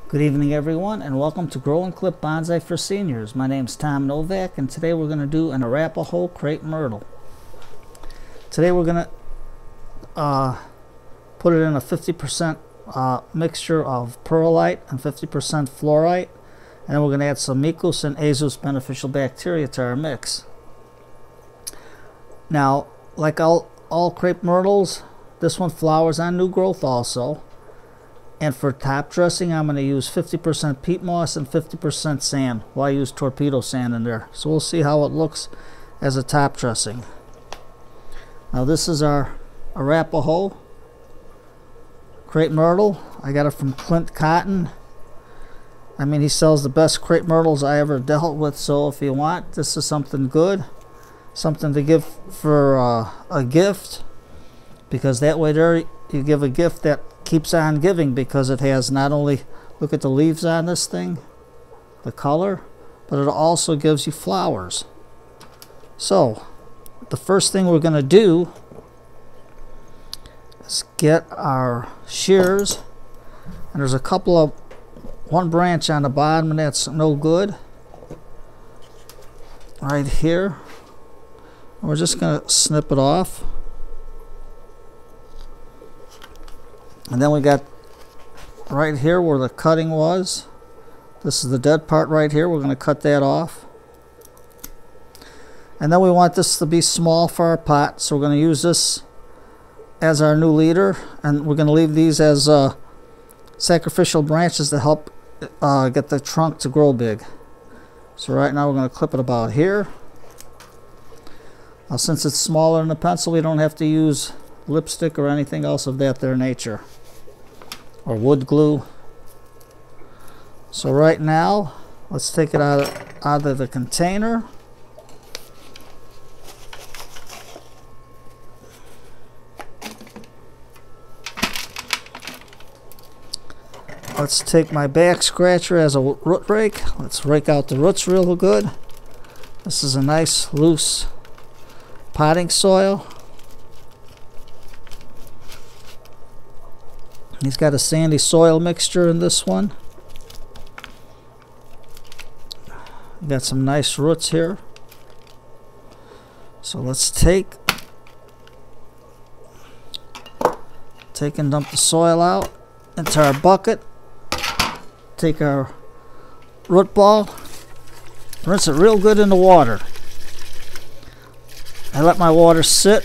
Good evening everyone, and welcome to Grow and Clip Bonsai for Seniors. My name's Tom Novak, and today we're going to do an Arapaho Crape Myrtle. Today we're going to put it in a 50% mixture of perlite and 50% fluorite, and then we're going to add some Micus and Azus beneficial bacteria to our mix. Now, like all crepe myrtles, this one flowers on new growth also. And for top dressing, I'm going to use 50% peat moss and 50% sand. Well, I use torpedo sand in there. So we'll see how it looks as a top dressing. Now this is our Arapaho Crape Myrtle. I got it from Clint Cotton. I mean, he sells the best crepe myrtles I ever dealt with. So if you want, this is something good. Something to give for a gift. Because that way there you give a gift that keeps on giving, because it has not only, look at the leaves on this thing, the color, but it also gives you flowers. So the first thing we're going to do is get our shears, and there's a couple of one branch on the bottom and that's no good right here. We're just going to snip it off. And then we got right here where the cutting was. This is the dead part right here. We're going to cut that off. And then we want this to be small for our pot. So we're going to use this as our new leader. And we're going to leave these as sacrificial branches to help get the trunk to grow big. So right now we're going to clip it about here. Now since it's smaller than the pencil, we don't have to use lipstick or anything else of that there nature, or wood glue. So right now let's take it out of the container. Let's take my back scratcher as a root rake. Let's rake out the roots real good. This is a nice loose potting soil. He's got a sandy soil mixture in this one. Got some nice roots here. So let's take and dump the soil out into our bucket. Take our root ball, rinse it real good in the water. I let my water sit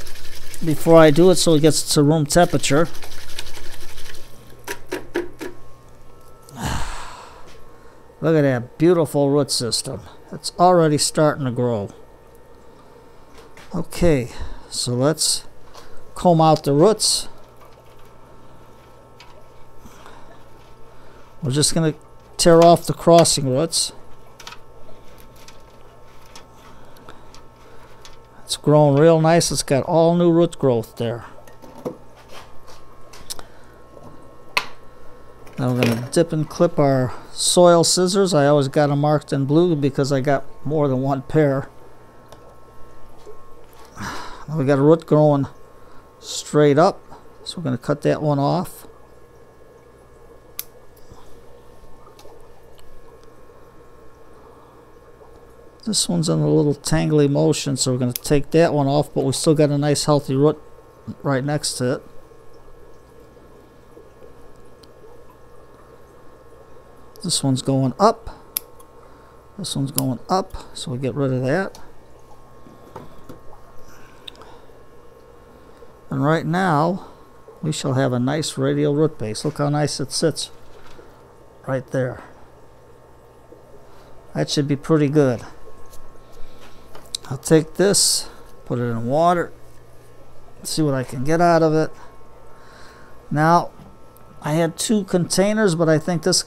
before I do it so it gets to room temperature. Look at that beautiful root system. It's already starting to grow. Okay, so let's comb out the roots. We're just going to tear off the crossing roots. It's grown real nice. It's got all new root growth there. Now we're going to dip and clip our soil scissors. I always got them marked in blue because I got more than one pair. Now we got a root growing straight up, so we're going to cut that one off. This one's in a little tangly motion, so we're going to take that one off, but we still got a nice healthy root right next to it. This one's going up. This one's going up, so we'll get rid of that. And right now, we shall have a nice radial root base. Look how nice it sits right there. That should be pretty good. I'll take this, put it in water, see what I can get out of it. Now, I had two containers, but I think this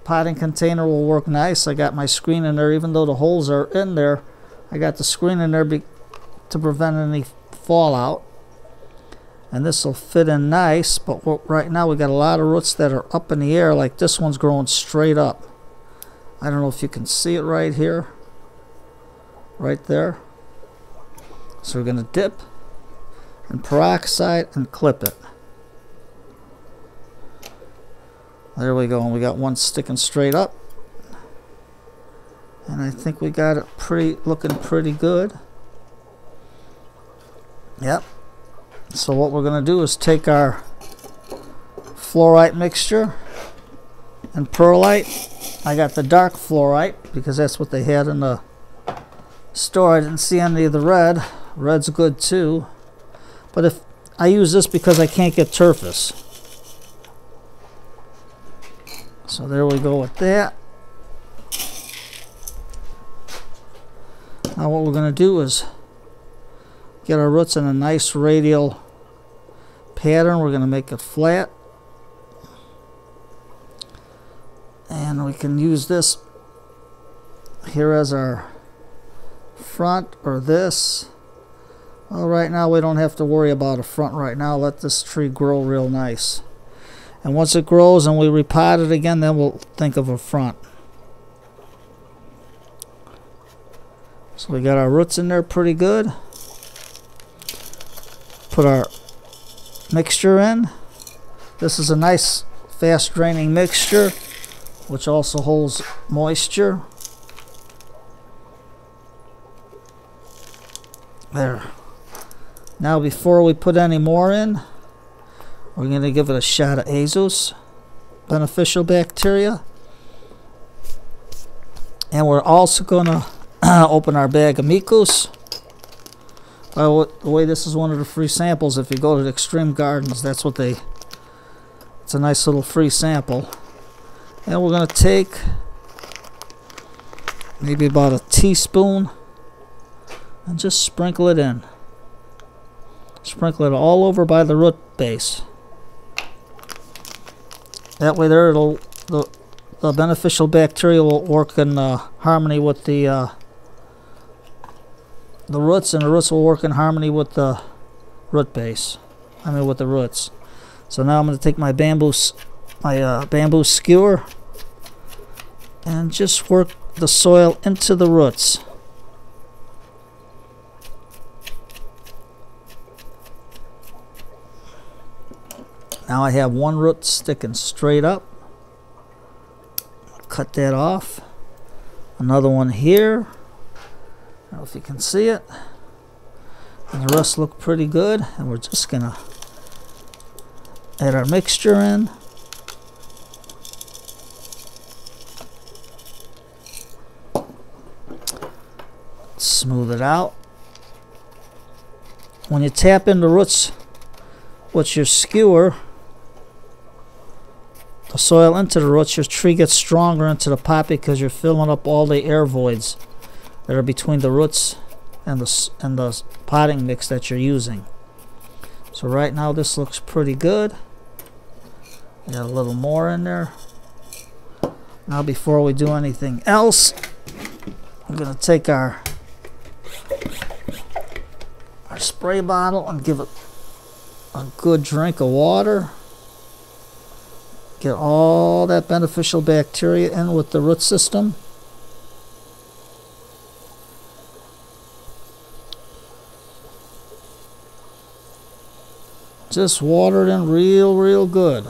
potting container will work nice. I got my screen in there, even though the holes are in there. I got the screen in there to prevent any fallout. And this will fit in nice, but right now we got a lot of roots that are up in the air, like this one's growing straight up. I don't know if you can see it right here, right there. So we're going to dip and peroxide and clip it. There we go, and we got one sticking straight up. And I think we got it looking pretty good. Yep. So what we're going to do is take our fluorite mixture and perlite. I got the dark fluorite because that's what they had in the store. I didn't see any of the red. Red's good too. But if I use this because I can't get turfus. So there we go with that. Now what we're going to do is get our roots in a nice radial pattern. We're going to make it flat. And we can use this here as our front or this. Well, right now we don't have to worry about a front right now. Let this tree grow real nice. And once it grows and we repot it again, then we'll think of a front. So we got our roots in there pretty good. Put our mixture in. This is a nice fast draining mixture which also holds moisture. There. Now before we put any more in, we're going to give it a shot of Azo's beneficial bacteria. And we're also going to open our bag of Micos. By the way, this is one of the free samples. If you go to the Extreme Gardens, that's what they... It's a nice little free sample. And we're going to take maybe about a teaspoon and just sprinkle it in. Sprinkle it all over by the root base. That way there the beneficial bacteria will work in harmony with the roots, and the roots will work in harmony with the root base. I mean with the roots. So now I'm going to take my bamboo skewer and just work the soil into the roots. Now I have one root sticking straight up. Cut that off. Another one here. I don't know if you can see it. And the rest look pretty good. And we're just going to add our mixture in. Smooth it out. When you tap in the roots with your skewer, the soil into the roots, your tree gets stronger into the pot because you're filling up all the air voids that are between the roots and the potting mix that you're using. So right now this looks pretty good. Got a little more in there. Now before we do anything else, I'm going to take our spray bottle and give it a good drink of water. Get all that beneficial bacteria in with the root system. Just water it in real good.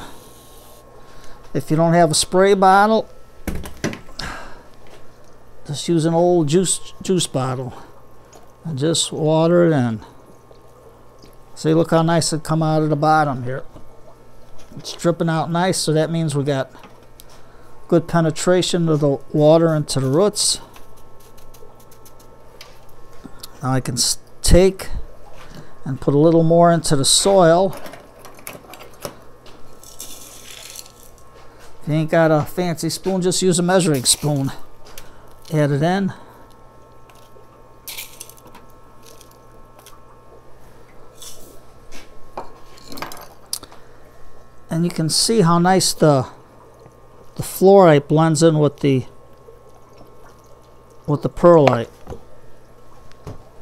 If you don't have a spray bottle, just use an old juice bottle and just water it in. See, look how nice it come out of the bottom here. It's dripping out nice, so that means we got good penetration of the water into the roots. Now I can take and put a little more into the soil. If you ain't got a fancy spoon, just use a measuring spoon. Add it in. And you can see how nice the fluorite blends in with the perlite.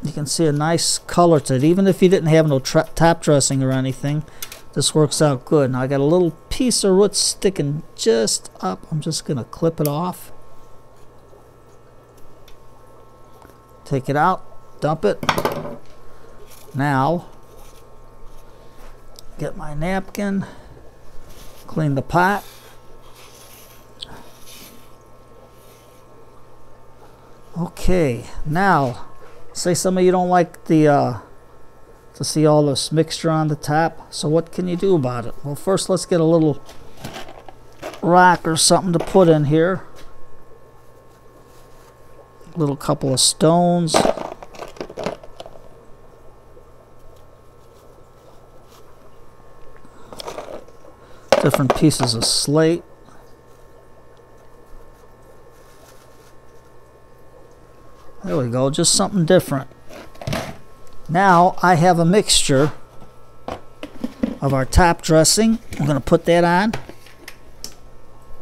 You can see a nice color to it. Even if you didn't have no top dressing or anything, this works out good. Now I got a little piece of root sticking just up. I'm just going to clip it off. Take it out, dump it. Now, get my napkin. Clean the pot. Okay, now, say some of you don't like the to see all this mixture on the top. So what can you do about it? Well, first let's get a little rock or something to put in here. A little couple of stones. Different pieces of slate. There we go, just something different. Now I have a mixture of our top dressing. I'm going to put that on.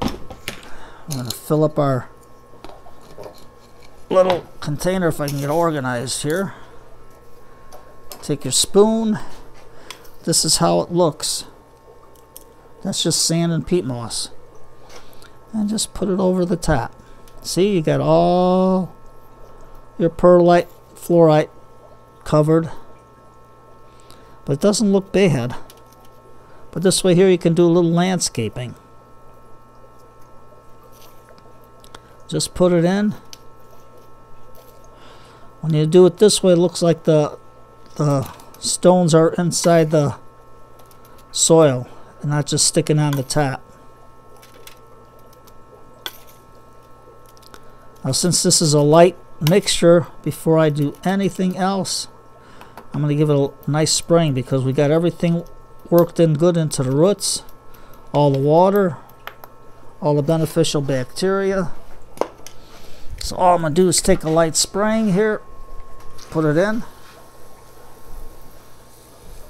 I'm going to fill up our little container if I can get organized here. Take your spoon. This is how it looks. That's just sand and peat moss. And just put it over the top. See, you got all your perlite, fluorite covered. But it doesn't look bad. But this way here you can do a little landscaping. Just put it in. When you do it this way, it looks like the stones are inside the soil and not just sticking on the top. Now, since this is a light mixture, before I do anything else, I'm going to give it a nice spraying, because we got everything worked in good into the roots, all the water, all the beneficial bacteria. So all I'm going to do is take a light spraying here, put it in.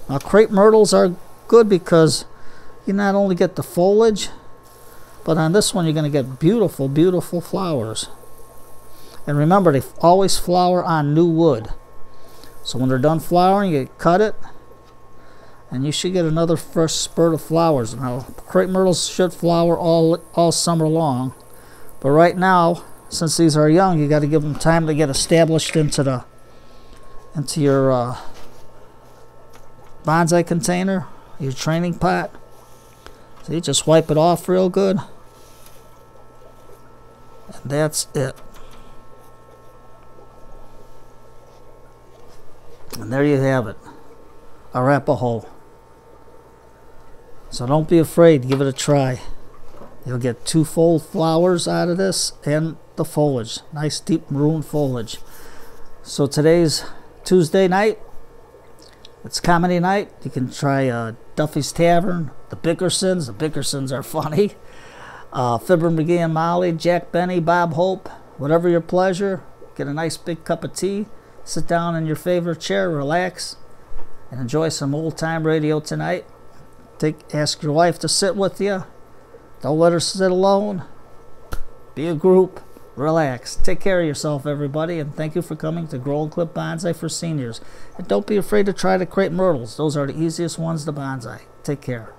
Now, crepe myrtles are good because you not only get the foliage, but on this one you're going to get beautiful, beautiful flowers. And remember, they always flower on new wood. So when they're done flowering, you cut it, and you should get another fresh spurt of flowers. Now, crepe myrtles should flower all summer long, but right now, since these are young, you got to give them time to get established into your bonsai container, your training pot. So you just wipe it off real good, and that's it. And there you have it, Arapaho. So don't be afraid, give it a try. You'll get two-fold flowers out of this and the foliage, nice deep maroon foliage. So today's Tuesday night, it's comedy night. You can try Duffy's Tavern, the Bickersons. The Bickersons are funny. Fibber McGee and Molly, Jack Benny, Bob Hope, whatever your pleasure. Get a nice big cup of tea. Sit down in your favorite chair, relax, and enjoy some old-time radio tonight. Ask your wife to sit with you. Don't let her sit alone. Be a group. Relax. Take care of yourself, everybody, and thank you for coming to Grow and Clip Bonsai for Seniors. And don't be afraid to try the crepe myrtles. Those are the easiest ones to bonsai. Take care.